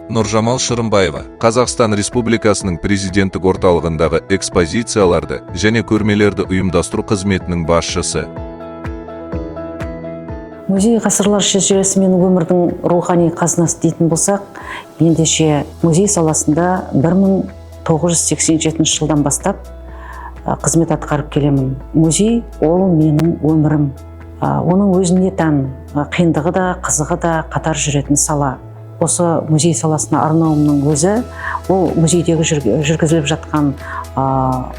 Нұржамал Шырымбаева, Қазақстан Республикасының президенттік орталығындағы экспозицияларды және көрмелерді ұйымдастыру қызметінің басшысы. Музей ғасырлар шежіресі мен өмірдің рухани қазынасы дейтін болсақ, ендеше музей саласында 1987 жылдан бастап қызмет атқарып келемін. Музей ол менің өмірім. Оның өзіне тән қиындығы да, қызығы да қатар жүретін сала. Осы музей саласына арнауымның өзі, ол музейдегі жүргізіліп жатқан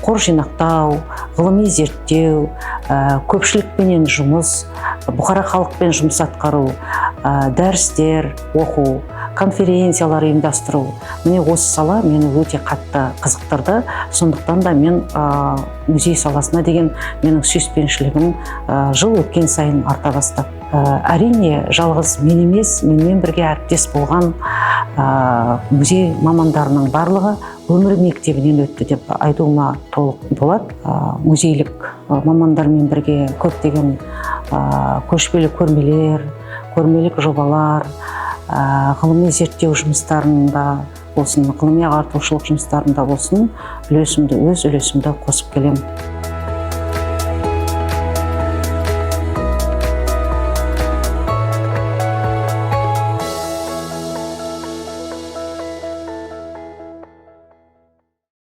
қор жинақтау, ғылыми зерттеу, көпшілікпенен жұмыс, бұқара халықпен жұмыс атқару, дәрістер оқу, конференциялар ұйымдастыру. Міне осы сала мені өте қатты қызықтырды. Сондықтан да мен музей саласына деген менің сүйіспеншілігім жыл өткен сайын арта бастады. Әрине, жалғыз мен емес, менімен бірге әріптес болған музей мамандарының барлығы өмір мектебінен өтті деп айтуыма толық болады. Музейлік мамандармен бірге көптеген көшпелі көрмелер, көрмелік жобалар, ғылыми зерттеу жұмыстарында болсын, ғылыми ағартушылық жұмыстарында болсын, өз үлесімді қосып келемін.